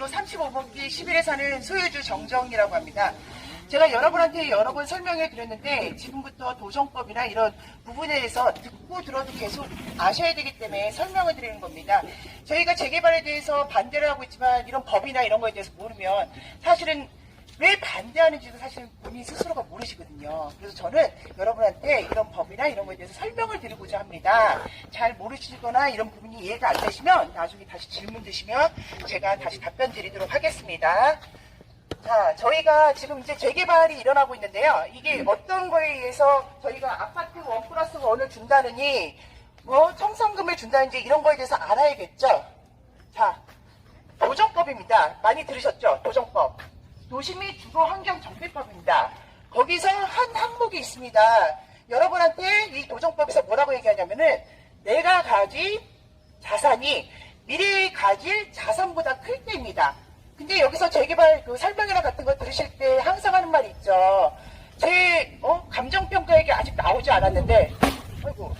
35번기 11에 사는 소유주 정정이라고 합니다. 제가 여러분한테 여러 번 설명해 드렸는데 지금부터 도정법이나 이런 부분에 대해서 듣고 들어도 계속 아셔야 되기 때문에 설명을 드리는 겁니다. 저희가 재개발에 대해서 반대를 하고 있지만 이런 법이나 이런 거에 대해서 모르면 사실은 왜 반대하는지도 사실 본인 스스로가 모르시거든요. 그래서 저는 여러분한테 이런 법이나 이런 거에 대해서 설명을 드리고자 합니다. 잘 모르시거나 이런 부분이 이해가 안 되시면 나중에 다시 질문 주시면 제가 다시 답변 드리도록 하겠습니다. 자, 저희가 지금 이제 재개발이 일어나고 있는데요. 이게 어떤 거에 의해서 저희가 아파트 1+1을 준다느니 뭐 청산금을 준다는지 이런 거에 대해서 알아야겠죠. 자, 도정법입니다. 많이 들으셨죠? 도정법. 도시및 주거환경정비법입니다. 거기서 한 항목이 있습니다. 여러분한테 이 도정법에서 뭐라고 얘기하냐면은 내가 가진 자산이 미래에 가질 자산보다 클 때입니다. 근데 여기서 재개발 그 설명이나 같은 거 들으실 때 항상 하는 말이 있죠. 제 감정평가액이 아직 나오지 않았는데 아이고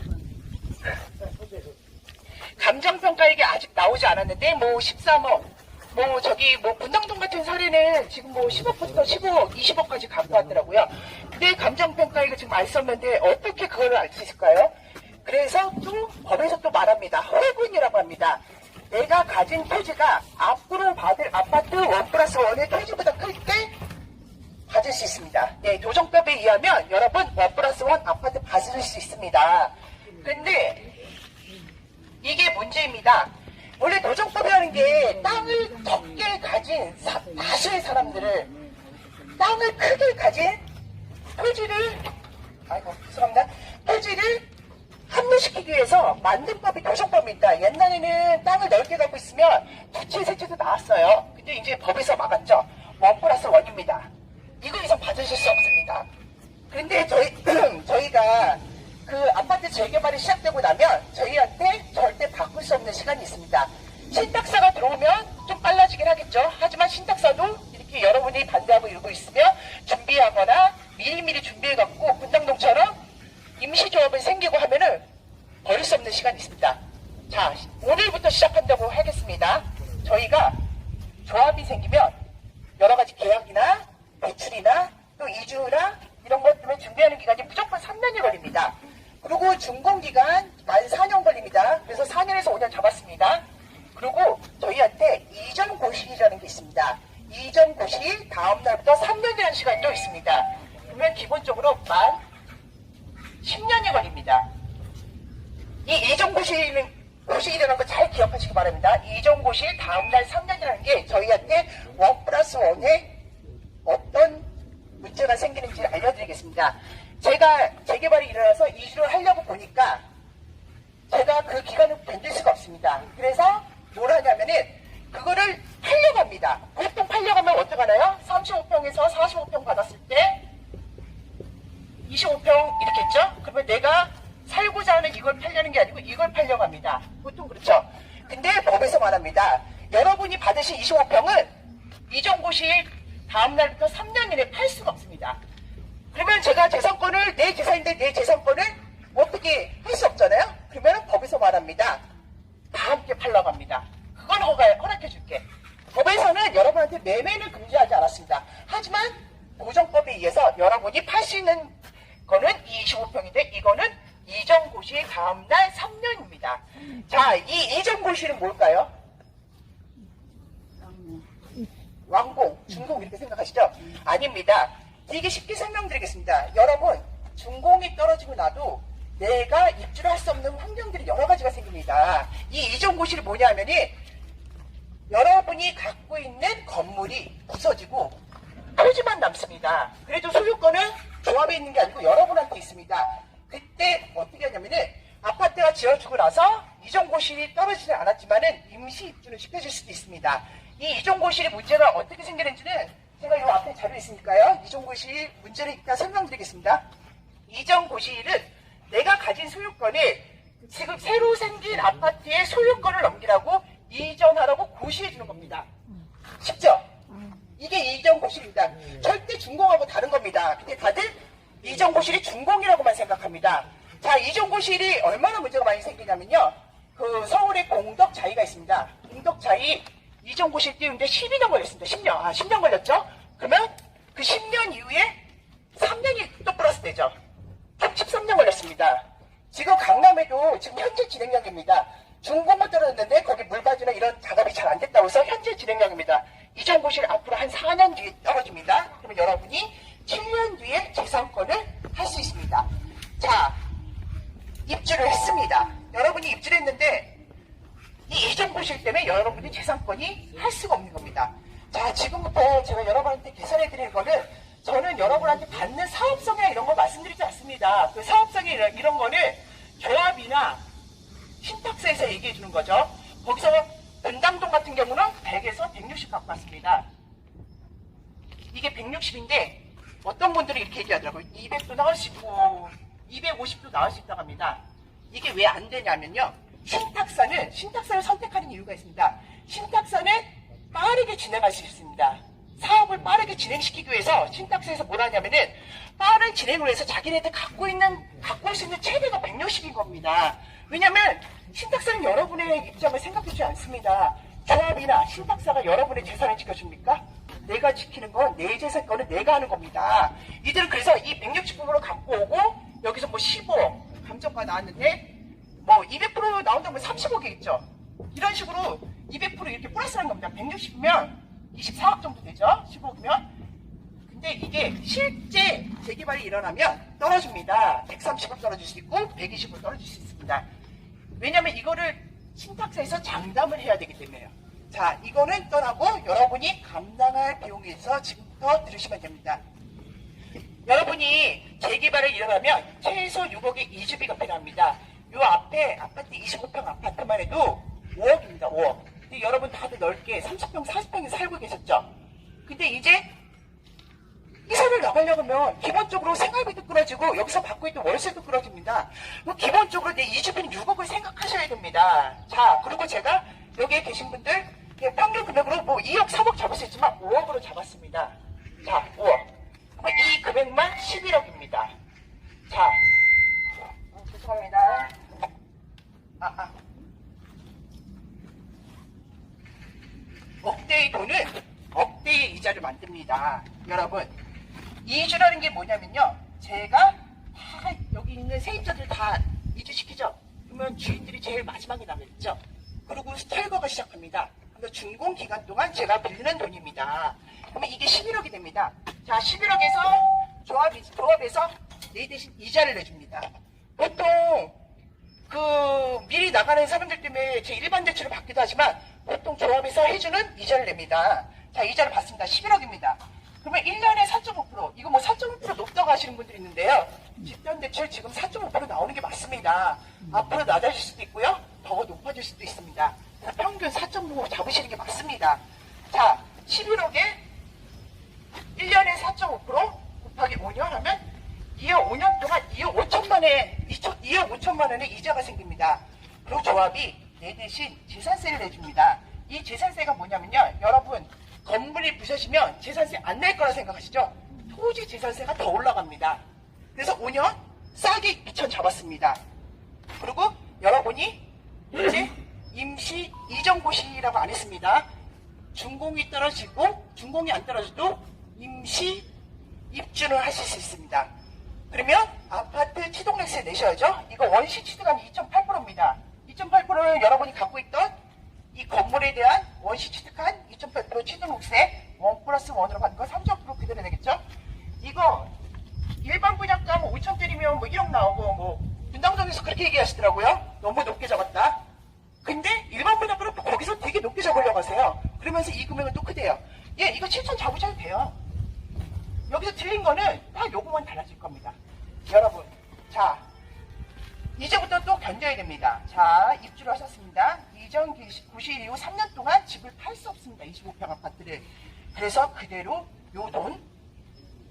감정평가액이 아직 나오지 않았는데 뭐 13억 뭐 저기 뭐 분당동 같은 사례는 지금 뭐 10억부터 15억, 20억까지 갖고 왔더라고요. 근데 감정평가액을 지금 안 썼는데 어떻게 그걸 알 수 있을까요? 그래서 또 법에서 또 말합니다. 회분이라고 합니다. 내가 가진 토지가 앞으로 받을 아파트 1+1의 토지보다 클 때 받을 수 있습니다. 네, 도정법에 의하면 여러분 1+1 아파트 받을 수 있습니다. 근데 이게 문제입니다. 원래 도정법이라는 게 땅을 적게 가진 다수의 사람들을 땅을 크게 가진 토지를 죄송합니다. 토지를 합류시키기 위해서 만든 법이 도정법입니다. 옛날에는 땅을 넓게 갖고 있으면 두 채, 세 채도 나왔어요. 근데 이제 법에서 막았죠. 1+1입니다. 이거 이상 받으실 수 없습니다. 그런데 저희가 그 아파트 재개발이 시작되고 나면 저희한테 절대 바꿀 수 없는 시간이 있습니다. 신탁사가 들어오면 좀 빨라지긴 하겠죠. 하지만 신탁사도 이렇게 여러분이 반대하고 이러고 있으면 준비하거나 미리미리 준비해갖고 분당동처럼 임시조합이 생기고 하면은 버릴 수 없는 시간이 있습니다. 자, 오늘부터 시작한다고 하겠습니다. 저희가 조합이 생기면 여러 가지 계약이나 대출이나 또 이주나 이런 것 때문에 준비하는 기간이 무조건 3년이 걸립니다. 그리고 준공기간 만 4년 걸립니다. 그래서 4년에서 5년 잡았습니다. 그리고 저희한테 이전 고시라는 게 있습니다. 이전 고시 다음 날부터 3년이라는 시간이 또 있습니다. 그러면 기본적으로 만 10년이 걸립니다. 이 이전 고시라는 거 잘 기억하시기 바랍니다. 이전 고시 다음 날 3년이라는 게 저희한테 1+1에 어떤 문제가 생기는지 알려드리겠습니다. 제가 재개발이 일어나서 이주를 하려고 보니까 제가 그 기간을 견딜 수가 없습니다. 그래서 뭘 하냐면은 그거를 팔려고 합니다. 보통 팔려고 하면 어떡하나요? 35평에서 45평 받았을 때 25평 이렇게 했죠? 그러면 내가 살고자 하는 이걸 팔려는 게 아니고 이걸 팔려고 합니다. 보통 그렇죠? 근데 법에서 말합니다. 여러분이 받으신 25평은 이전고시 다음 날부터 3년 이내에 팔 수가 없습니다. 그러면 제가 재산권을 내 재산인데 내 재산권을 어떻게 할 수 없잖아요? 그러면 법에서 말합니다. 다 함께 팔라고 합니다. 그건 허락해 줄게. 법에서는 여러분한테 매매는 금지하지 않았습니다. 하지만 도정법에 의해서 여러분이 팔 수 있는 거는 25평인데 이거는 이전 고시 다음 날 3년입니다. 자, 이 이전 고시는 뭘까요? 완공, 준공 이렇게 생각하시죠? 아닙니다. 되게 쉽게 설명드리겠습니다. 여러분, 준공이 떨어지고 나도 내가 입주를 할 수 없는 환경들이 여러 가지가 생깁니다. 이 이전 고시를 뭐냐 하면은 여러분이 갖고 있는 건물이 부서지고 토지만 남습니다. 그래도 소유권은 조합에 있는 게 아니고 여러분한테 있습니다. 그때 어떻게 하냐면은 아파트가 지어지고 나서 이전 고실이 떨어지지 않았지만은 임시 입주를 시켜줄 수도 있습니다. 이 이전 고실의 문제가 어떻게 생기는지는 제가 이 앞에 자료 있으니까요. 이전 고실 문제를 일단 설명드리겠습니다. 이전 고실은 내가 가진 소유권을 지금 새로 생긴 아파트의 소유권을 넘기라고 이전하라고 고시해 주는 겁니다. 쉽죠? 이게 이전 고실입니다. 절대 준공하고 다른 겁니다. 근데 다들 이전 고실이 준공이라고만 생각합니다. 자, 이전 고실이 얼마나 문제가 많이 생기냐면요. 그 서울에 공덕자이가 있습니다. 공덕자이 이전고시를 띄우는데 12년 걸렸습니다. 10년. 10년 걸렸죠? 그러면 그 10년 이후에 3년이 또 플러스 되죠. 총 13년 걸렸습니다. 지금 강남에도 지금 현재 진행형입니다. 중공고 떨어졌는데 거기 물받이나 이런 작업이 잘 안 됐다고 해서 현재 진행형입니다. 이전고시를 앞으로 한 4년 뒤에 떨어집니다. 그러면 여러분이 7년 뒤에 재산권을 할 수 있습니다. 자, 입주를 했습니다. 여러분이 입주를 했는데 이 이전고시 때문에 여러분이 재산권이 할 수가 없는 겁니다. 자, 지금부터 제가 여러분한테 계산해 드릴 거는 저는 여러분한테 받는 사업성이나 이런 거 말씀드리지 않습니다. 그 사업성이 이런 거는 조합이나 신탁사에서 얘기해 주는 거죠. 거기서 분당동 같은 경우는 100에서 160 갖고 왔습니다. 이게 160인데 어떤 분들이 이렇게 얘기하더라고요. 200도 나올 수 있고 250도 나올 수 있다고 합니다. 이게 왜 안 되냐면요. 신탁사를 선택하는 이유가 있습니다. 신탁사는 빠르게 진행할 수 있습니다. 사업을 빠르게 진행시키기 위해서 신탁사에서 뭘 하냐면은 빠른 진행을 위해서 자기네들 갖고 올 수 있는 최대가 160인 겁니다. 왜냐면 신탁사는 여러분의 입장을 생각해주지 않습니다. 조합이나 신탁사가 여러분의 재산을 지켜줍니까? 내가 지키는 건 내 재산 거는 내가 하는 겁니다. 이들은 그래서 이 160%를 갖고 오고 여기서 뭐 15억 감정가 나왔는데 뭐 200% 나온다면 30억이겠죠. 이런 식으로 200% 이렇게 플러스하는 겁니다. 160이면 24억 정도 되죠. 15억이면. 근데 이게 실제 재개발이 일어나면 떨어집니다. 130억 떨어질 수 있고 120억 떨어질 수 있습니다. 왜냐면 이거를 신탁사에서 장담을 해야 되기 때문에요. 자, 이거는 떠나고 여러분이 감당할 비용에서 지금부터 들으시면 됩니다. 여러분이 재개발을 일어나면 최소 6억의 이주비가 필요합니다. 요 앞에 아파트 25평 아파트만 해도 5억입니다. 5억. 근데 여러분 다들 넓게 30평, 40평에 살고 계셨죠? 근데 이제 이사를 나가려고 하면 기본적으로 생활비도 끊어지고 여기서 받고 있던 월세도 끊어집니다. 뭐 기본적으로 내 이주비는 6억을 생각하셔야 됩니다. 자, 그리고 제가 여기에 계신 분들 평균 금액으로 뭐 2억, 3억 잡을 수 있지만 5억으로 잡았습니다. 자, 5억. 이 금액만 11억입니다. 자, 죄송합니다. 억대의 돈은 억대의 이자를 만듭니다. 여러분, 이주라는 게 뭐냐면요. 제가 다 여기 있는 세입자들 다 이주시키죠. 그러면 주인들이 제일 마지막에 남겠죠. 그리고 철거가 시작합니다. 그래서 준공 기간 동안 제가 빌리는 돈입니다. 그러면 이게 11억이 됩니다. 자, 11억에서 조합에서 내 대신 이자를 내줍니다. 보통 미리 나가는 사람들 때문에 제 일반 대출을 받기도 하지만 보통 조합에서 해주는 이자를 냅니다. 자, 이자를 받습니다. 11억입니다. 그러면 1년에 4.5%, 이거 뭐 4.5% 높다고 하시는 분들이 있는데요. 집단대출 지금 4.5% 나오는 게 맞습니다. 앞으로 낮아질 수도 있고요. 더 높아질 수도 있습니다. 평균 4.5 잡으시는 게 맞습니다. 자, 11억에 1년에 4.5% 곱하기 5년 하면 2억 5년 동안 2억 5천만 원의 이자가 생깁니다. 그리고 조합이 내 대신 재산세를 내줍니다. 이 재산세가 뭐냐면요. 여러분, 건물이 부서지면 재산세 안 낼 거라 생각하시죠? 토지 재산세가 더 올라갑니다. 그래서 5년 싸게 2천 잡았습니다. 그리고 여러분이 이제 임시 이전고시라고 안 했습니다. 준공이 떨어지고 준공이 안 떨어져도 임시 입주를 하실 수 있습니다. 그러면 아파트 취득세를 내셔야죠. 이거 원시 취득한 2.8%입니다. 2.8%는 여러분이 갖고 있던 이 건물에 대한 원시 취득한 2.8% 취득세 1+1으로 받는 거 3.5% 그대로 내겠죠. 이거 일반 분양가 뭐 5천짜리면 뭐 1억 나오고 뭐 분당동에서 그렇게 얘기하시더라고요. 너무 높게 잡았다. 근데 일반 분양가는 거기서 되게 높게 잡으려고 하세요. 그러면서 이 금액은 또 크대요. 예, 이거 7천 잡으셔도 돼요. 여기서 틀린 거는 딱 요거만 달라질 겁니다. 여러분, 자, 이제부터 또 견뎌야 됩니다. 자, 입주를 하셨습니다. 이전 고시 이후 3년 동안 집을 팔 수 없습니다. 25평 아파트를. 그래서 그대로 요 돈,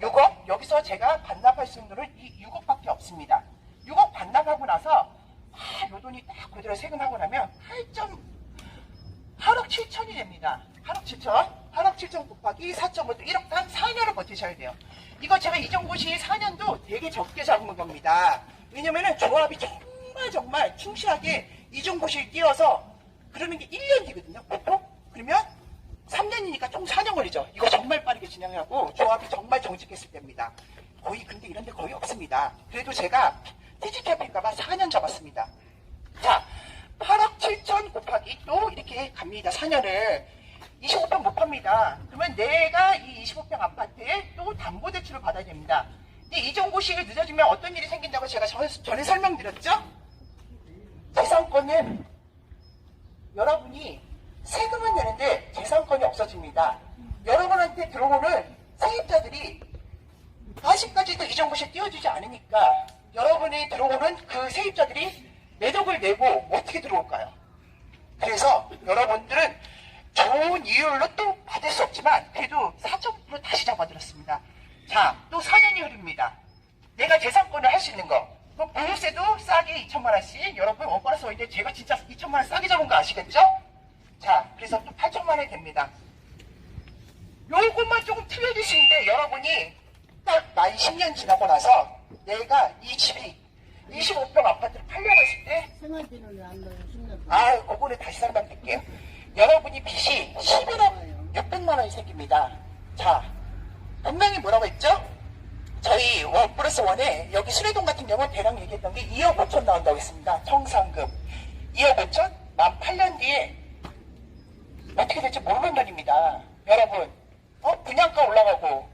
6억, 여기서 제가 반납할 수 있는 돈은 이 6억밖에 없습니다. 6억 반납하고 나서 요 돈이 딱 그대로 세금하고 나면 8억 7천이 됩니다. 8억 7천. 8억 7천 곱하기 4.5도 1억 단 4년을 버티셔야 돼요. 이거 제가 이전고시 4년도 되게 적게 잡은 겁니다. 왜냐면은 조합이 정말 충실하게 이전고시를 띄워서 그러는 게 1년 뒤거든요. 보통? 그러면 3년이니까 총 4년 걸리죠. 이거 정말 빠르게 진행하고 조합이 정말 정직했을 때입니다. 거의 근데 이런 데 거의 없습니다. 그래도 제가 TG캡일까봐 4년 잡았습니다. 자, 8억 7천 곱하기 또 이렇게 갑니다. 4년을 25평 못 팝니다. 그러면 내가 이 25평 아파트에 또 담보대출을 받아야 됩니다. 근데 이전고시를 늦어지면 어떤 일이 생긴다고 제가 전에 설명드렸죠? 재산권은 여러분이 세금은 내는데 재산권이 없어집니다. 여러분한테 들어오는 세입자들이 아직까지도 이전고시에 띄워주지 않으니까 여러분이 들어오는 그 세입자들이 매덕을 내고 어떻게 들어올까요? 그래서 여러분들은 좋은 이율로 또 받을 수 없지만 그래도 4.9% 다시 잡아들었습니다. 자, 또 4년이 흐릅니다. 내가 재산권을 할 수 있는 거. 그럼 보유세도 싸게 2천만 원씩 여러분 원가라서 오는데 제가 진짜 2천만 원 싸게 잡은 거 아시겠죠? 자, 그래서 또 8천만 원이 됩니다. 요것만 조금 틀려질 수 있는데 여러분이 딱 만 10년 지나고 나서 내가 이 집이 25평 아파트를 팔려고 했을 때 생활비는 안 넣어요, 10년. 아, 그거는 다시 설명드릴게요. 여러분이 빚이 11억 600만 원이 생깁니다. 자, 분명히 뭐라고 했죠? 저희 원 플러스 원에 여기 수레동 같은 경우는 대략 얘기했던 게 2억 5천 나온다고 했습니다. 청산금 2억 5천 만 8년 뒤에 어떻게 될지 모르는 돈입니다. 여러분, 분양가 올라가고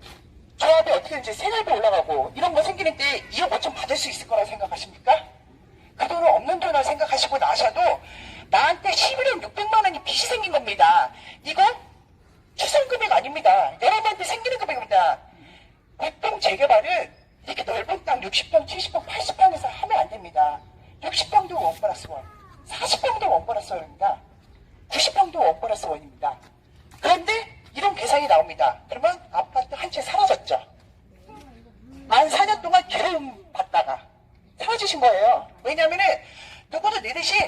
조합이 어떻게 될지 생활비 올라가고 이런 거 생기는데 2억 5천 받을 수 있을 거라고 생각하십니까? 그 돈은 없는 돈이라고 생각하시고 나셔도 나한테 11억 600만 원이 빚이 생긴 겁니다. 이거 추상 금액 아닙니다. 여러분한테 생기는 금액입니다. 보통 재개발은 이렇게 넓은 땅 60평, 70평, 80평에서 하면 안 됩니다. 60평도 원 플러스 원, 40평도 원 플러스 원입니다. 90평도 원 플러스 원입니다. 그런데 이런 계산이 나옵니다. 그러면 아파트 한 채 사라졌죠. 만 4년 동안 괴로움 받다가 사라지신 거예요. 왜냐면은 누구도 내 대신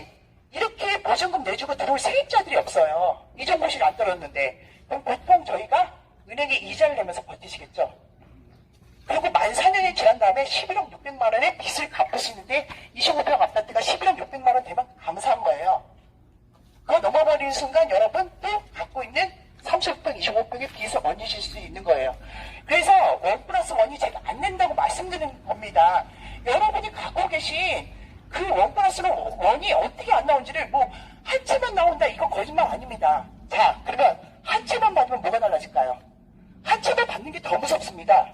이렇게 보증금 내주고 들어올 세입자들이 없어요. 이전고시를 안 떨었는데. 그럼 보통 저희가 은행에 이자를 내면서 버티시겠죠. 그리고 만 4년이 지난 다음에 11억 600만 원의 빚을 갚으시는데 25평 아파트가 11억 600만 원 되면 감사한 거예요. 그거 넘어버리는 순간 여러분 또 갖고 있는 30평, 25평의 빚을 얹으실 수 있는 거예요. 그래서 원 플러스 원이 제가 안 낸다고 말씀드리는 겁니다. 여러분이 갖고 계신 그 원 플러스 원이 어떻게 안 나온지를 뭐 한 채만 나온다 이거 거짓말 아닙니다. 자, 그러면 한 채만 받으면 뭐가 달라질까요? 한 채만 받는 게 더 무섭습니다.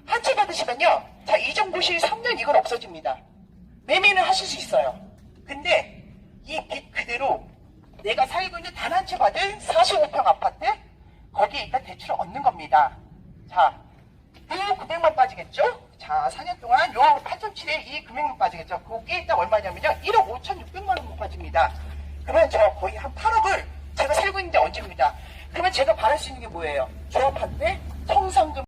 한 채 받으시면요, 자, 이전고시 3년 이건 없어집니다. 매매는 하실 수 있어요. 근데 이 빚 그대로 내가 살고 있는 단 한 채 받은 45평 아파트 거기에 일단 대출을 얻는 겁니다. 자, 요 금액만 빠지겠죠? 자, 4년 동안 요 8.7에 이 금액만 빠지겠죠? 그게 일단 얼마냐면요, 1억 5,600만 원만 빠집니다. 그러면 저 거의 한 8억을 제가 살고 있는데 얹습니다. 그러면 제가 바랄 수 있는 게 뭐예요? 조합한테 청산금